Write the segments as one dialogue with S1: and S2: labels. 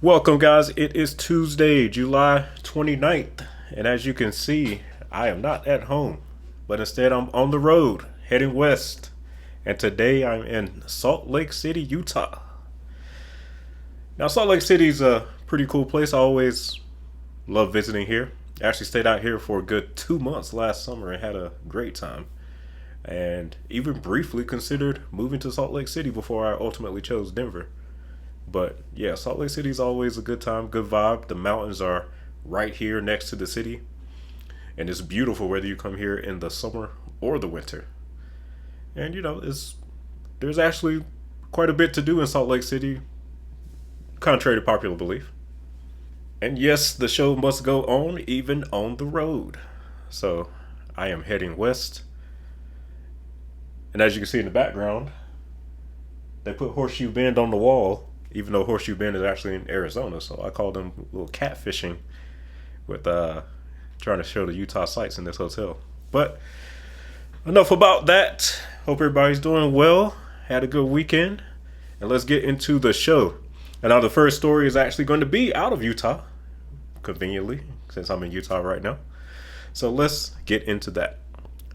S1: Welcome, guys. It is Tuesday, July 29th, and as you can see, I am not at home, but instead I'm on the road heading west. And today I'm in Salt Lake City, Utah. Now, Salt Lake City is a pretty cool place. I always love visiting here. I actually stayed out here for a good 2 months last summer and had a great time. And even briefly considered moving to Salt Lake City before I ultimately chose Denver. But yeah, Salt Lake City is always a good time, good vibe. The mountains are right here next to the city. And it's beautiful whether you come here in the summer or the winter. And there's actually quite a bit to do in Salt Lake City, contrary to popular belief. And yes, the show must go on even on the road. So I am heading west. And as you can see in the background, they put Horseshoe Bend on the wall, even though Horseshoe Bend is actually in Arizona. So I call them a little catfishing with trying to show the Utah sights in this hotel. But enough about that. Hope everybody's doing well. Had a good weekend. And let's get into the show. And now the first story is actually going to be out of Utah, conveniently, since I'm in Utah right now. So let's get into that.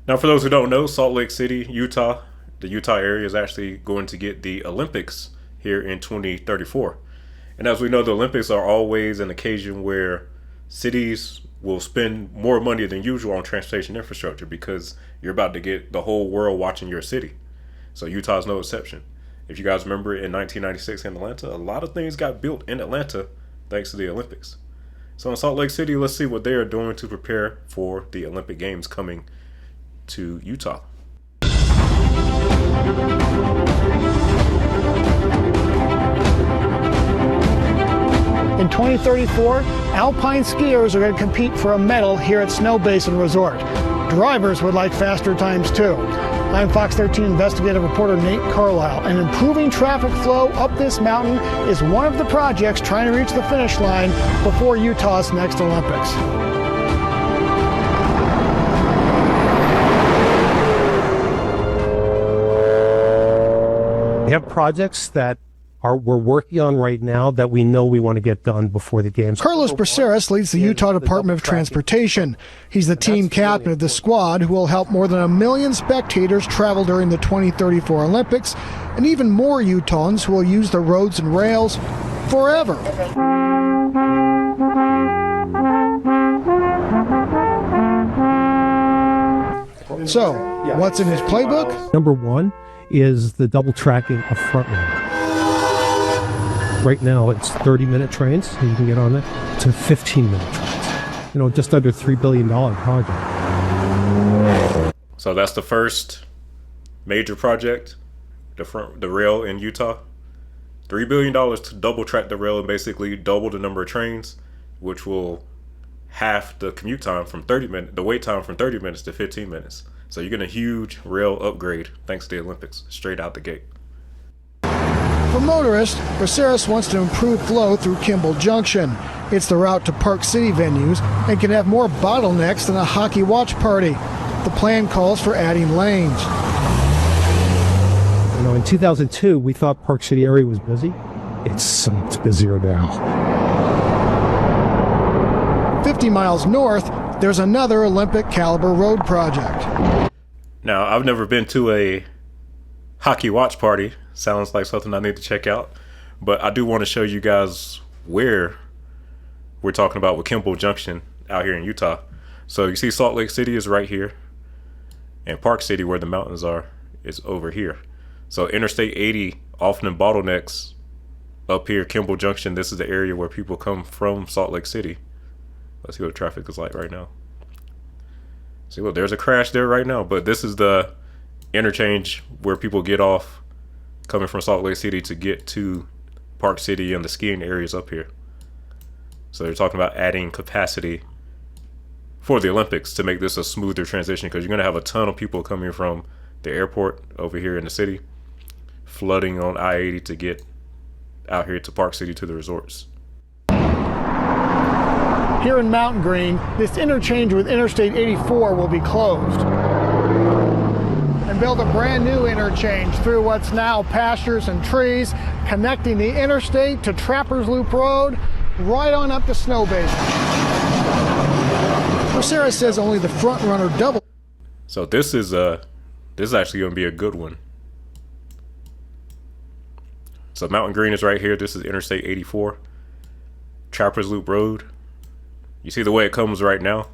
S1: Now, for those who don't know, Salt Lake City, Utah, the Utah area is actually going to get the Olympics here in 2034. And as we know, the Olympics are always an occasion where cities will spend more money than usual on transportation infrastructure because you're about to get the whole world watching your city. So Utah is no exception. If you guys remember in 1996 in Atlanta, a lot of things got built in Atlanta thanks to the Olympics. So in Salt Lake City, let's see what they are doing to prepare for the Olympic Games coming to Utah.
S2: In 2034, alpine skiers are going to compete for a medal here at Snow Basin Resort. Drivers would like faster times too. I'm Fox 13 investigative reporter Nate Carlisle, and improving traffic flow up this mountain is one of the projects trying to reach the finish line before Utah's next Olympics.
S3: We have projects that we're working on right now that we know we want to get done before the games.
S2: Carlos Braceras leads the Utah Department of Transportation. He's the team captain of the squad who will help more than 1 million spectators travel during the 2034 Olympics, and even more Utahns who will use the roads and rails forever. So, what's in his playbook?
S3: Number one is the double tracking of front row. Right now, it's 30-minute trains, and you can get on it, to 15-minute trains. Just under $3 billion project.
S1: So that's the first major project, the rail in Utah. $3 billion to double track the rail and basically double the number of trains, which will half the commute time from 30 minutes, the wait time from 30 minutes to 15 minutes. So you're getting a huge rail upgrade thanks to the Olympics, straight out the gate.
S2: For motorists, Braceras wants to improve flow through Kimball Junction. It's the route to Park City venues and can have more bottlenecks than a hockey watch party. The plan calls for adding lanes.
S3: In 2002, we thought Park City area was busy. It's so much busier now.
S2: 50 miles north, there's another Olympic caliber road project.
S1: Now, I've never been to a hockey watch party. Sounds like something I need to check out. But I do want to show you guys where we're talking about with Kimball Junction out here in Utah. So you see Salt Lake City is right here. And Park City, where the mountains are, is over here. So Interstate 80 often bottlenecks up here, Kimball Junction. This is the area where people come from Salt Lake City. Let's see what traffic is like right now. See, look, there's a crash there right now. But this is the interchange where people get off coming from Salt Lake City to get to Park City and the skiing areas up here. So they're talking about adding capacity for the Olympics to make this a smoother transition, because you're going to have a ton of people coming from the airport over here in the city, flooding on I-80 to get out here to Park City to the resorts.
S2: Here in Mountain Green, this interchange with Interstate 84 will be closed. And and build a brand new interchange through what's now pastures and trees, connecting the interstate to Trappers Loop Road, right on up to Snow Basin. Sarah says only the front runner double.
S1: So this is actually going to be a good one. So Mountain Green is right here. This is Interstate 84, Trappers Loop Road. You see the way it comes right now?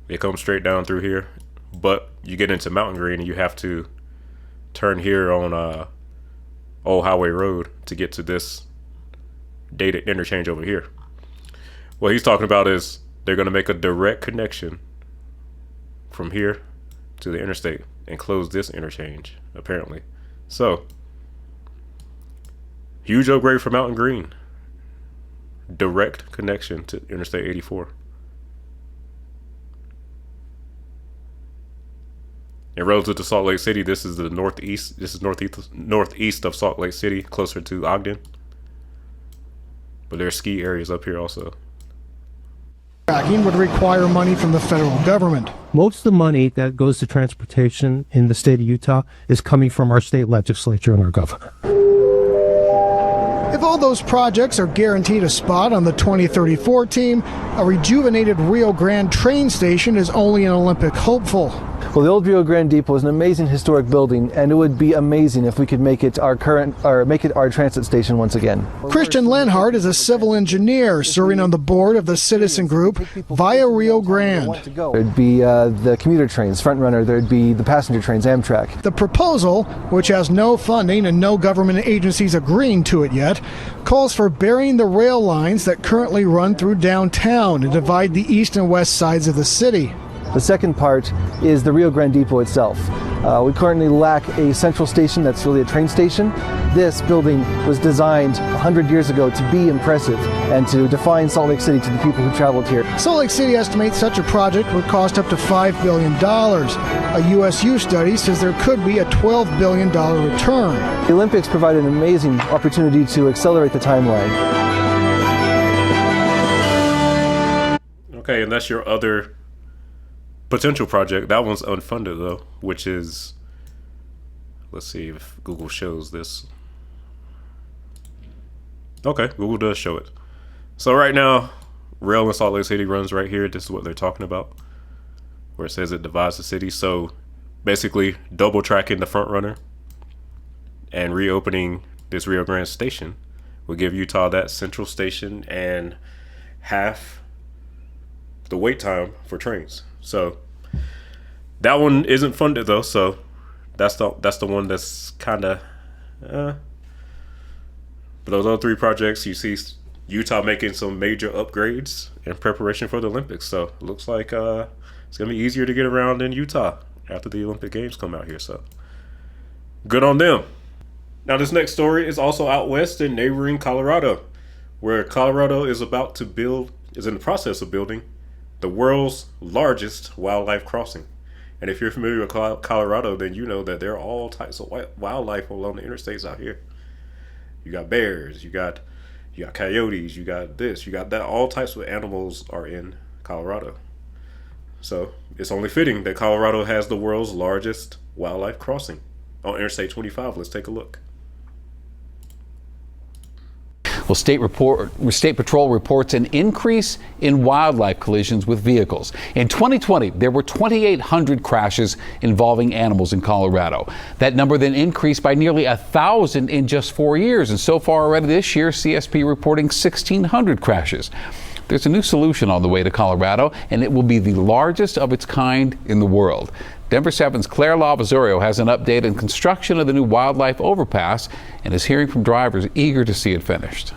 S1: It comes straight down through here, but you get into Mountain Green and you have to turn here on Old Highway Road to get to this dated interchange over here. What he's talking about is they're going to make a direct connection from here to the interstate and close this interchange, apparently. So, huge upgrade for Mountain Green. Direct connection to Interstate 84. And relative to Salt Lake City, this is the northeast. This is northeast of Salt Lake City, closer to Ogden. But there's ski areas up here also.
S2: Tracking would require money from the federal government.
S3: Most of the money that goes to transportation in the state of Utah is coming from our state legislature and our governor.
S2: If all those projects are guaranteed a spot on the 2034 team, a rejuvenated Rio Grande train station is only an Olympic hopeful.
S4: Well, the old Rio Grande Depot is an amazing historic building, and it would be amazing if we could make it our transit station once again.
S2: Christian Lenhart is a civil engineer serving on the board of the citizen group Via Rio Grande.
S4: There'd be the commuter trains, front runner. There'd be the passenger trains, Amtrak.
S2: The proposal, which has no funding and no government agencies agreeing to it yet, calls for burying the rail lines that currently run through downtown and divide the east and west sides of the city.
S4: The second part is the Rio Grande Depot itself. We currently lack a central station that's really a train station. This building was designed 100 years ago to be impressive and to define Salt Lake City to the people who traveled here.
S2: Salt Lake City estimates such a project would cost up to $5 billion. A USU study says there could be a $12 billion return.
S4: The Olympics provide an amazing opportunity to accelerate the timeline.
S1: Okay, and that's your other potential project. That one's unfunded though, which is, let's see if Google shows this. Okay, Google does show it. So right now, rail in Salt Lake City runs right here. This is what they're talking about, where it says it divides the city. So basically double tracking the front runner and reopening this Rio Grande station will give Utah that central station and half the wait time for trains. So that one isn't funded though, so that's the one that's kind of but those other three projects, you see Utah making some major upgrades in preparation for the Olympics. So it looks like it's gonna be easier to get around in Utah after the Olympic Games come out here. So good on them. Now this next story is also out west in neighboring Colorado, where Colorado is in the process of building the world's largest wildlife crossing. And if you're familiar with Colorado, then you know that there are all types of wildlife along the interstates out here. You got bears, you got coyotes, you got this, you got that. All types of animals are in Colorado. So it's only fitting that Colorado has the world's largest wildlife crossing on Interstate 25. Let's take a look.
S5: Well, State Patrol reports an increase in wildlife collisions with vehicles. In 2020, there were 2,800 crashes involving animals in Colorado. That number then increased by nearly 1,000 in just 4 years. And so far already this year, CSP reporting 1,600 crashes. There's a new solution on the way to Colorado, and it will be the largest of its kind in the world. Denver 7's Claire Lavazorio has an update on construction of the new wildlife overpass and is hearing from drivers eager to see it finished.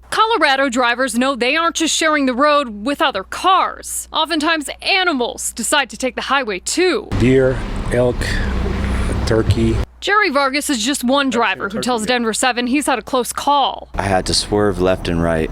S6: Colorado drivers know they aren't just sharing the road with other cars. Oftentimes, animals decide to take the highway too.
S7: Deer, elk, turkey.
S6: Jerry Vargas is just one driver who tells Denver 7 he's had a close call.
S8: I had to swerve left and right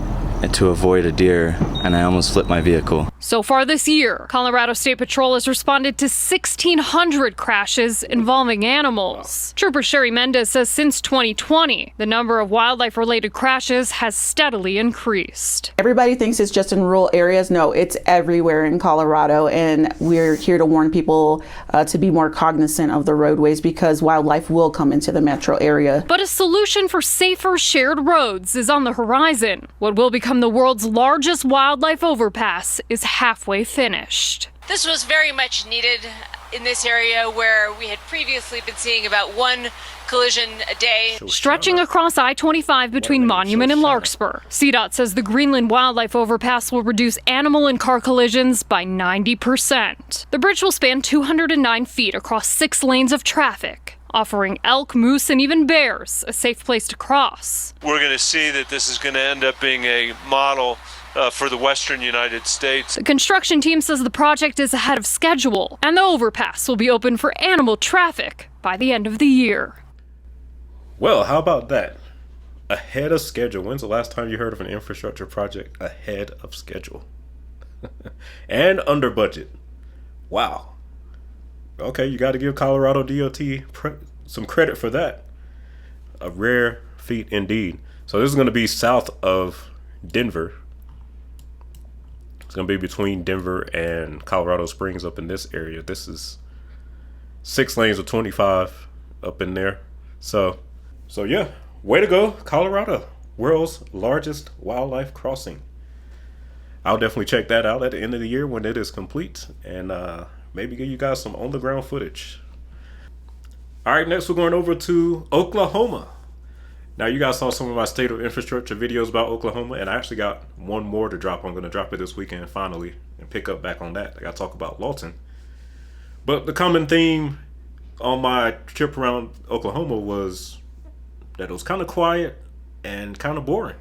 S8: to avoid a deer, and I almost flipped my vehicle.
S6: So far this year, Colorado State Patrol has responded to 1,600 crashes involving animals. Trooper Sherry Mendez says since 2020, the number of wildlife-related crashes has steadily increased.
S8: Everybody thinks it's just in rural areas. No, it's everywhere in Colorado, and we're here to warn people to be more cognizant of the roadways because wildlife will come into the metro area.
S6: But a solution for safer shared roads is on the horizon. What will become the world's largest wildlife overpass is halfway finished.
S9: This was very much needed in this area where we had previously been seeing about one collision a day.
S6: Stretching across I-25 between Monument and Larkspur, CDOT says the Greenland Wildlife Overpass will reduce animal and car collisions by 90%. The bridge will span 209 feet across 6 lanes of traffic, offering elk, moose, and even bears a safe place to cross.
S10: We're going to see that this is going to end up being a model for the western United States.
S6: The construction team says the project is ahead of schedule, and the overpass will be open for animal traffic by the end of the year.
S1: Well, how about that? Ahead of schedule. When's the last time you heard of an infrastructure project ahead of schedule? And under budget. Wow. Okay, you got to give Colorado DOT some credit for that. A rare feat indeed. So this is going to be south of Denver. It's going to be between Denver and Colorado Springs up in this area. This is 6 lanes of 25 up in there. So yeah, way to go, Colorado. World's largest wildlife crossing. I'll definitely check that out at the end of the year when it is complete and maybe give you guys some on-the-ground footage. All right, next we're going over to Oklahoma. Now, you guys saw some of my state of infrastructure videos about Oklahoma, and I actually got one more to drop. I'm going to drop it this weekend finally and pick up back on that. I got to talk about Lawton. But the common theme on my trip around Oklahoma was that it was kind of quiet and kind of boring.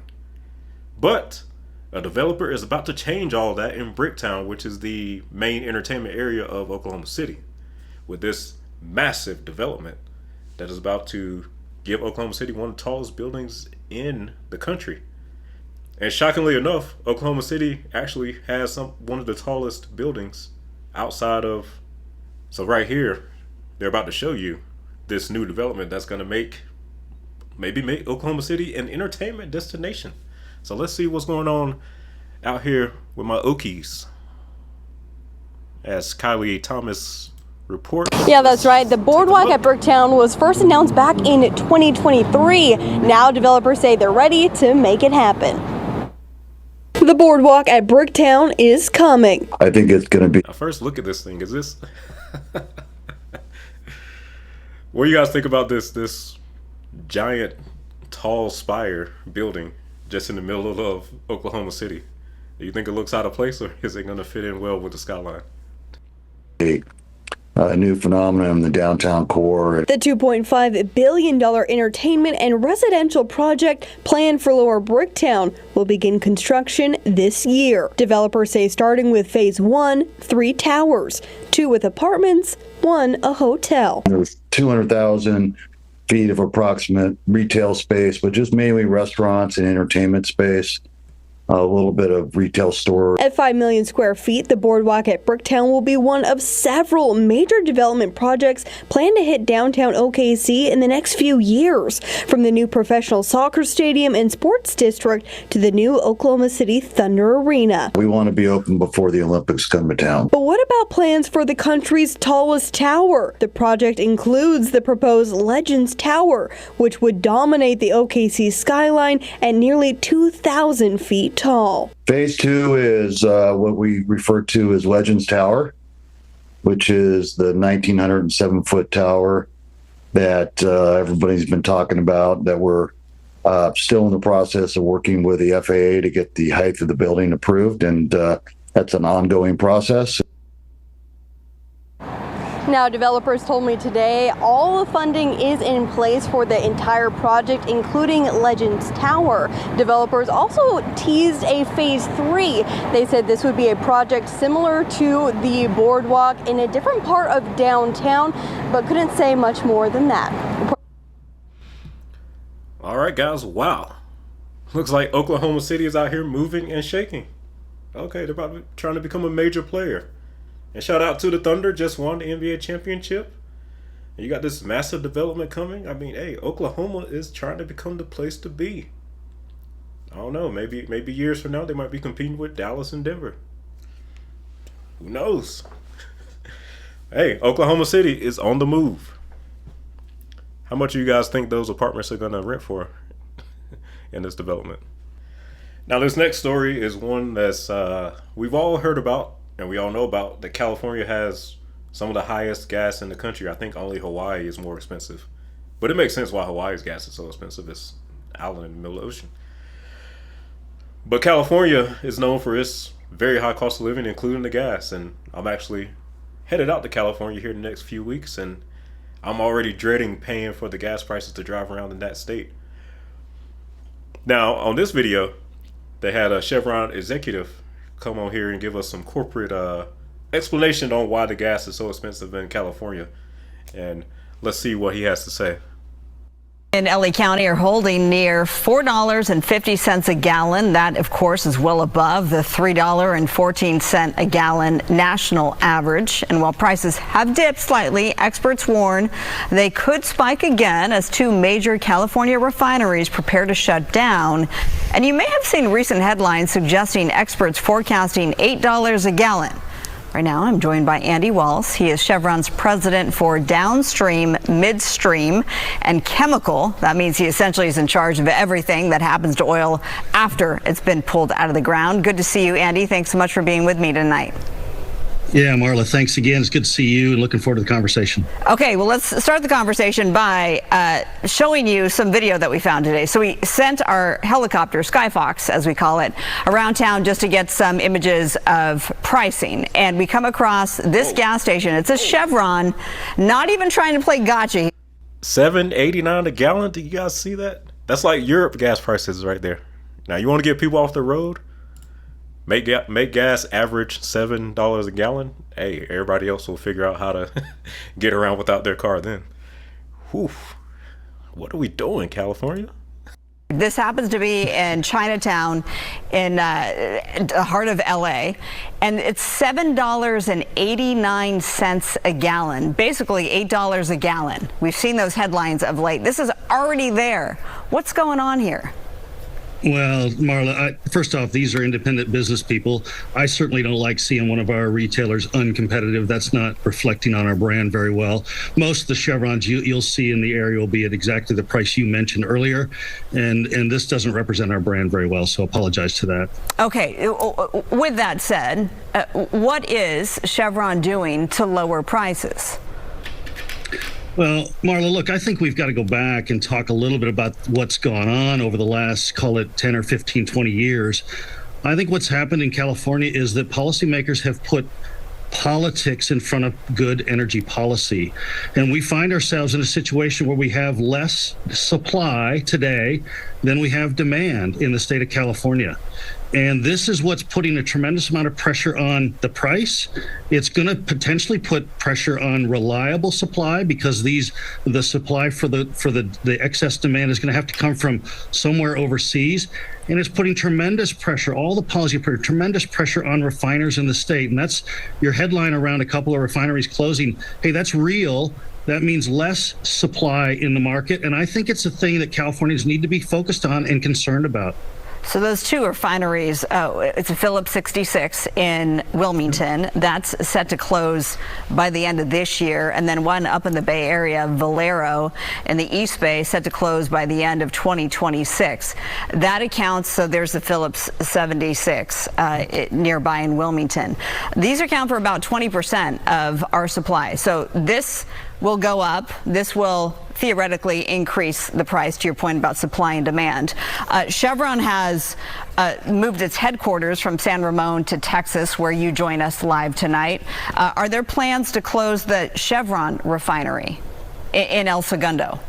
S1: But a developer is about to change all that in Bricktown, which is the main entertainment area of Oklahoma City, with this massive development that is about to give Oklahoma City one of the tallest buildings in the country. And shockingly enough, Oklahoma City actually has one of the tallest buildings outside of... So right here, they're about to show you this new development that's going to maybe make Oklahoma City an entertainment destination. So let's see what's going on out here with my Okies. As Kylie Thomas reports.
S11: Yeah, that's right. The boardwalk at Bricktown was first announced back in 2023. Now developers say they're ready to make it happen. The boardwalk at Bricktown is coming.
S12: I think it's going to be...
S1: Now first look at this thing. Is this... What do you guys think about this giant, tall spire building just in the middle of Oklahoma City? Do you think it looks out of place, or is it going to fit in well with the skyline?
S12: A new phenomenon in the downtown core.
S11: The $2.5 billion entertainment and residential project planned for Lower Bricktown will begin construction this year. Developers say starting with phase 1, 3 towers, 2 with apartments, 1 a hotel.
S12: There's 200,000 feet of approximate retail space, but just mainly restaurants and entertainment space. A little bit of retail store.
S11: At 5 million square feet, the boardwalk at Bricktown will be one of several major development projects planned to hit downtown OKC in the next few years. From the new professional soccer stadium and sports district to the new Oklahoma City Thunder Arena.
S12: We want to be open before the Olympics come to town.
S11: But what about plans for the country's tallest tower? The project includes the proposed Legends Tower, which would dominate the OKC skyline at nearly 2,000 feet tall.
S12: Phase 2 is what we refer to as Legends Tower, which is the 1,907-foot tower that everybody's been talking about, that we're still in the process of working with the FAA to get the height of the building approved, and that's an ongoing process.
S11: Now, developers told me today all the funding is in place for the entire project, including Legends Tower. Developers also teased a phase 3. They said this would be a project similar to the boardwalk in a different part of downtown, but couldn't say much more than that.
S1: All right, guys. Wow. Looks like Oklahoma City is out here moving and shaking. Okay, they're about trying to become a major player. And shout out to the Thunder, just won the NBA championship. And you got this massive development coming. I mean, hey, Oklahoma is trying to become the place to be. I don't know, maybe years from now they might be competing with Dallas and Denver. Who knows? Hey, Oklahoma City is on the move. How much do you guys think those apartments are going to rent for in this development? Now, this next story is one that's we've all heard about and we all know about, that California has some of the highest gas in the country. I think only Hawaii is more expensive. But it makes sense why Hawaii's gas is so expensive. It's an island in the middle of the ocean. But California is known for its very high cost of living, including the gas. And I'm actually headed out to California here in the next few weeks, and I'm already dreading paying for the gas prices to drive around in that state. Now, on this video, they had a Chevron executive come on here and give us some corporate explanation on why the gas is so expensive in California. And let's see what he has to say.
S13: In LA County are holding near $4.50 a gallon. That, of course, is well above the $3.14 a gallon national average. And while prices have dipped slightly, experts warn they could spike again as two major California refineries prepare to shut down. And you may have seen recent headlines suggesting experts forecasting $8 a gallon. Right now, I'm joined by Andy Walls. He is Chevron's president for downstream, midstream, and chemical. That means he essentially is in charge of everything that happens to oil after it's been pulled out of the ground. Good to see you, Andy. Thanks so much for being with me tonight.
S14: Yeah, Marla, thanks again. It's good to see you and looking forward to the conversation.
S13: Okay, well, let's start the conversation by showing you some video that we found today. So we sent our helicopter, Skyfox, as we call it, around town just to get some images of pricing. And we come across this gas station. It's a Chevron, not even trying to play gotcha.
S1: $7.89 a gallon? Do you guys see that? That's like Europe gas prices right there. Now, you want to get people off the road? Make gas average $7 a gallon. Hey, everybody else will figure out how to get around without their car then. Whew. What are we doing, California?
S13: This happens to be in Chinatown in the heart of LA, and it's $7.89 a gallon, basically $8 a gallon. We've seen those headlines of late. This is already there. What's going on here?
S14: Well, Marla, first off, these are independent business people. I certainly don't like seeing one of our retailers uncompetitive. That's not reflecting on our brand very well. Most of the Chevrons you'll see in the area will be at exactly the price you mentioned earlier, and this doesn't represent our brand very well, so apologize to that.
S13: Okay, with that said, what is Chevron doing to lower prices?
S14: Well, Marla, look, I think we've got to go back and talk a little bit about what's gone on over the last, call it 10 or 15, 20 years. I think what's happened in California is that policymakers have put politics in front of good energy policy. And we find ourselves in a situation where we have less supply today than we have demand in the state of California. And this is what's putting a tremendous amount of pressure on the price. It's going to potentially put pressure on reliable supply because the supply for the excess demand is going to have to come from somewhere overseas. And it's putting tremendous pressure, all the policy pressure, tremendous pressure on refiners in the state. And that's your headline around a couple of refineries closing. Hey, that's real. That means less supply in the market. And I think it's a thing that Californians need to be focused on and concerned about.
S13: So those two refineries, it's a Phillips 66 in Wilmington. That's set to close by the end of this year. And then one up in the Bay Area, Valero in the East Bay, set to close by the end of 2026. That accounts, so there's the Phillips 76 nearby in Wilmington. These account for about 20% of our supply. So this will go up. This will theoretically increase the price, to your point about supply and demand. Chevron has moved its headquarters from San Ramon to Texas, where you join us live tonight. Are there plans to close the Chevron refinery in El Segundo?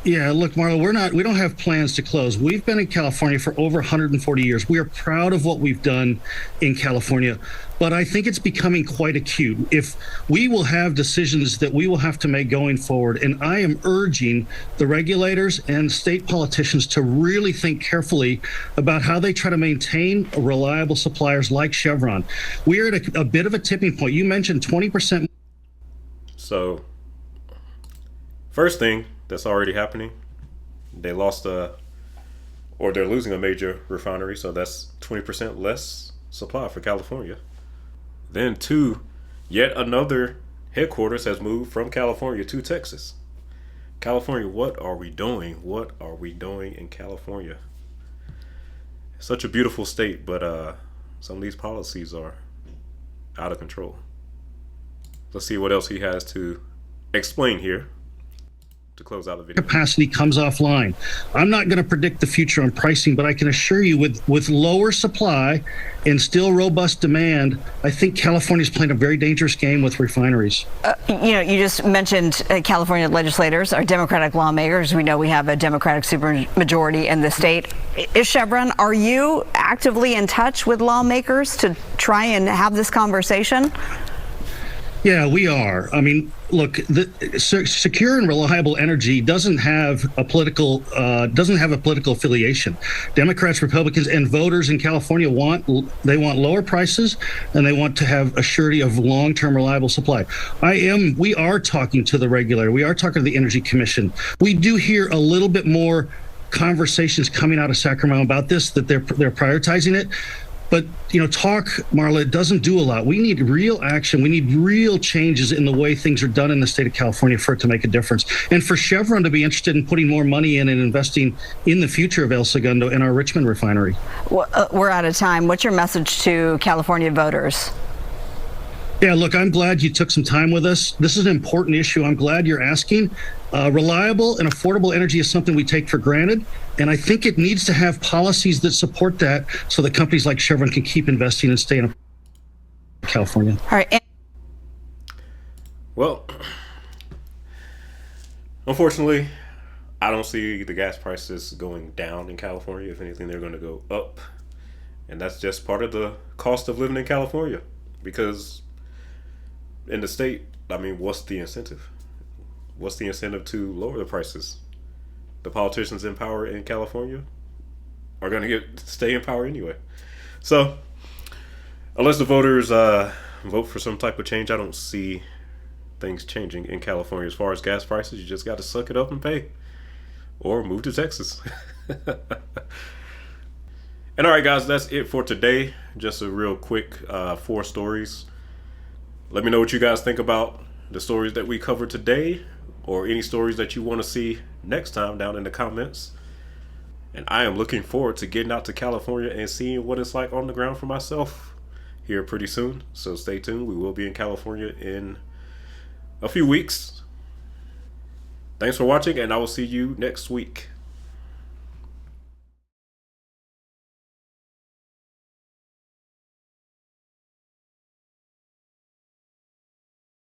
S14: Yeah, look, Marla, we don't have plans to close. We've been in California for over 140 years. We are proud of what we've done in California, but I think it's becoming quite acute. If we will have decisions that we will have to make going forward, and I am urging the regulators and state politicians to really think carefully about how they try to maintain reliable suppliers like Chevron. We are at a bit of a tipping point. You mentioned 20%.
S1: So, first thing that's already happening, they lost or they're losing a major refinery, so that's 20% less supply for California. Then two, yet another headquarters has moved from California to Texas. California, what are we doing? What are we doing in California? It's such a beautiful state, but some of these policies are out of control. Let's see what else he has to explain here to close out the video.
S14: Capacity comes offline. I'm not going to predict the future on pricing, but I can assure you with lower supply and still robust demand, I think California's playing a very dangerous game with refineries.
S13: You just mentioned California legislators, our Democratic lawmakers. We know we have a Democratic supermajority in the state. Is Chevron, are you actively in touch with lawmakers to try and have this conversation?
S14: Yeah, we are. I mean, look, secure and reliable energy doesn't have a political affiliation. Democrats, Republicans, and voters in California want lower prices, and they want to have a surety of long-term reliable supply. We are talking to the regulator. We are talking to the Energy Commission. We do hear a little bit more conversations coming out of Sacramento about this, that they're prioritizing it. But, talk, Marla, it doesn't do a lot. We need real action. We need real changes in the way things are done in the state of California for it to make a difference. And for Chevron to be interested in putting more money in and investing in the future of El Segundo and our Richmond refinery.
S13: We're out of time. What's your message to California voters?
S14: Yeah, look, I'm glad you took some time with us. This is an important issue. I'm glad you're asking. Reliable and affordable energy is something we take for granted, and I think it needs to have policies that support that so that companies like Chevron can keep investing and stay in California.
S13: All right.
S1: Well, unfortunately, I don't see the gas prices going down in California. If anything, they're going to go up, and that's just part of the cost of living in California, because in the state, I mean, what's the incentive? What's the incentive to lower the prices? The politicians in power in California are going to stay in power anyway. So, unless the voters vote for some type of change, I don't see things changing in California. As far as gas prices, you just got to suck it up and pay, or move to Texas. And all right, guys, that's it for today. Just a real quick 4 stories. Let me know what you guys think about the stories that we covered today, or any stories that you want to see next time down in the comments. And I am looking forward to getting out to California and seeing what it's like on the ground for myself here pretty soon. So stay tuned. We will be in California in a few weeks. Thanks for watching, and I will see you next week.